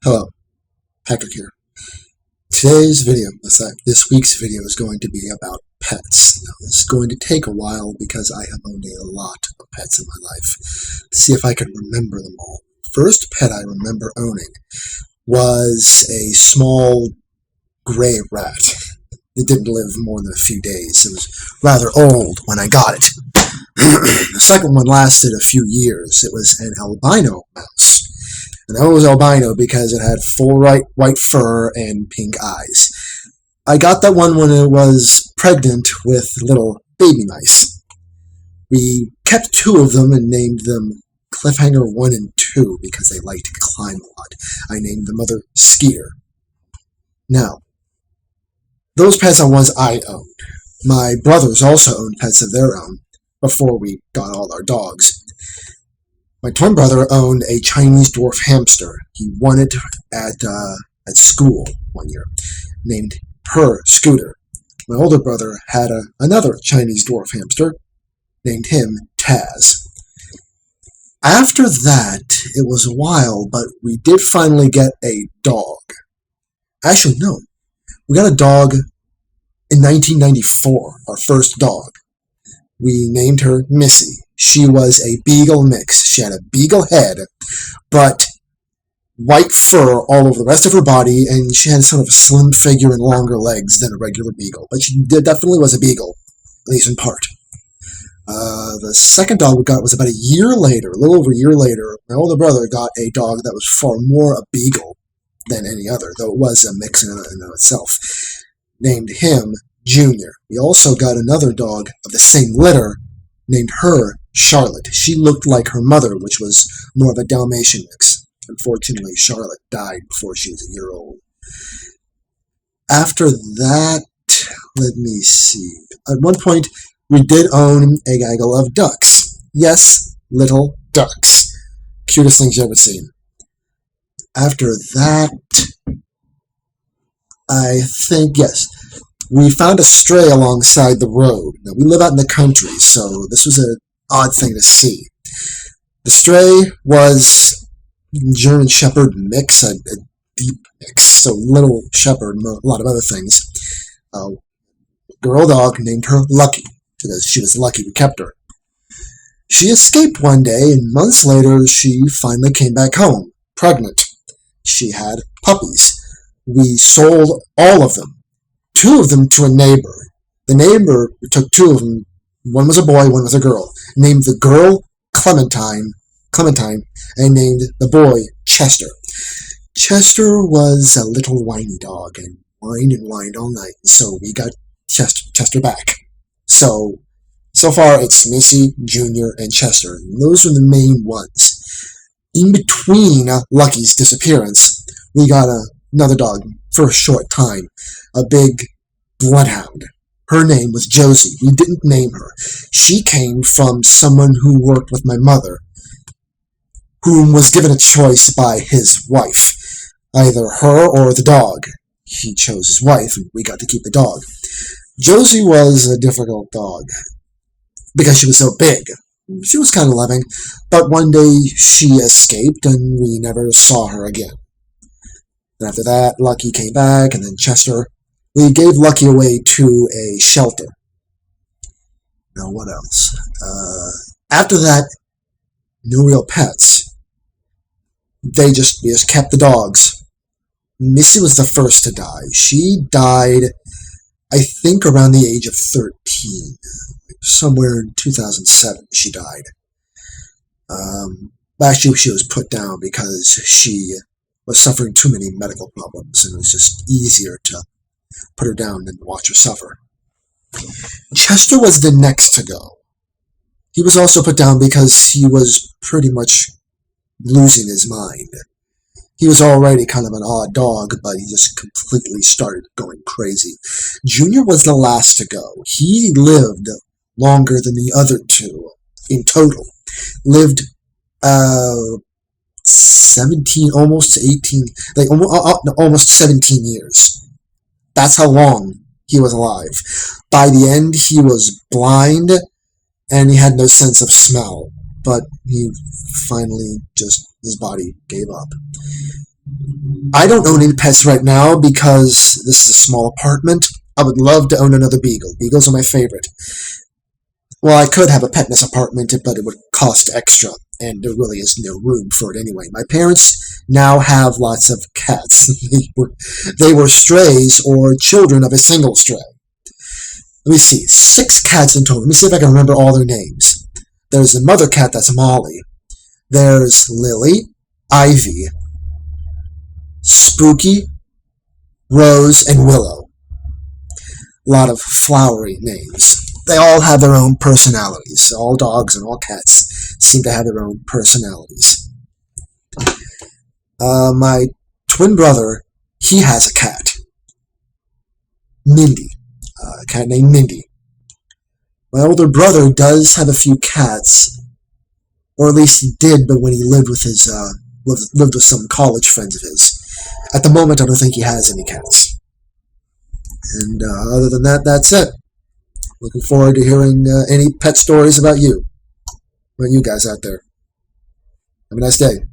Hello, Patrick here. Today's video, this week's video is going to be about pets. Now, this is going to take a while because I have owned a lot of pets in my life. To see if I can remember them all. First pet I remember owning was a small gray rat. It didn't live more than a few days. It was rather old when I got it. The second one lasted a few years. It was an albino mouse. And that was albino because it had full white fur and pink eyes. I got that one when it was pregnant with little baby mice. We kept two of them and named them Cliffhanger 1 and 2 because they liked to climb a lot. I named the mother Skeeter. Now, those pets are ones I owned. My brothers also owned pets of their own before we got all our dogs. My twin brother owned a Chinese dwarf hamster. He won it at school one year, named her Scooter. My older brother had another Chinese dwarf hamster, named him Taz. After that, it was a while, but we did finally get a dog. Actually, no. We got a dog in 1994, our first dog. We named her Missy. She was a beagle mix. She had a beagle head, but white fur all over the rest of her body, and she had sort of a slim figure and longer legs than a regular beagle. But she definitely was a beagle, at least in part. The second dog we got was about a year later, a little over a year later. My older brother got a dog that was far more a beagle than any other, though it was a mix in itself. Named him Junior. We also got another dog of the same litter, named her Charlotte. She looked like her mother, which was more of a Dalmatian mix. Unfortunately, Charlotte died before she was a year old. After that, let me see. At one point, we did own a gaggle of ducks. Yes, little ducks. Cutest things you've ever seen. After that, I think, yes, we found a stray alongside the road. Now, we live out in the country, so this was an odd thing to see. The stray was German Shepherd mix, a deep mix, so little shepherd and a lot of other things. A girl dog named her Lucky, because she was lucky we kept her. She escaped one day, and months later, she finally came back home, pregnant. She had puppies. We sold all of them. Two of them to a neighbor. The neighbor took two of them. One was a boy, one was a girl. Named the girl Clementine, and named the boy Chester. Chester was a little whiny dog and whined all night. So we got Chester back. So far it's Missy, Junior, and Chester. And those are the main ones. In between Lucky's disappearance, we got another dog for a short time. A big bloodhound. Her name was Josie. We didn't name her. She came from someone who worked with my mother, whom was given a choice by his wife. Either her or the dog. He chose his wife, and we got to keep the dog. Josie was a difficult dog, because she was so big. She was kind of loving, but one day she escaped, and we never saw her again. And after that, Lucky came back, and then Chester. We gave Lucky away to a shelter. Now, what else? After that, no real pets. We just kept the dogs. Missy was the first to die. She died, I think, around the age of 13. Somewhere in 2007, she died. Actually, she was put down because she was suffering too many medical problems, and it was just easier to put her down than watch her suffer. Chester was the next to go. He was also put down because he was pretty much losing his mind. He was already kind of an odd dog, but he just completely started going crazy. Junior was the last to go. He lived longer than the other two in total. Lived 17, almost 18, almost 17 years. That's how long he was alive. By the end, he was blind, and he had no sense of smell. But he finally his body gave up. I don't own any pets right now because this is a small apartment. I would love to own another beagle. Beagles are my favorite. Well, I could have a pet in this apartment, but it would cost extra, and there really is no room for it anyway. My parents now have lots of cats. They were strays or children of a single stray. Let me see, 6 cats in total. Let me see if I can remember all their names. There's a mother cat, that's Molly. There's Lily, Ivy, Spooky, Rose, and Willow. A lot of flowery names. They all have their own personalities. All dogs and all cats seem to have their own personalities. My twin brother, he has a cat. Mindy. A cat named Mindy. My older brother does have a few cats, or at least he did, but when he lived with lived with some college friends of his. At the moment, I don't think he has any cats. And other than that, that's it. Looking forward to hearing any pet stories about you guys out there. Have a nice day.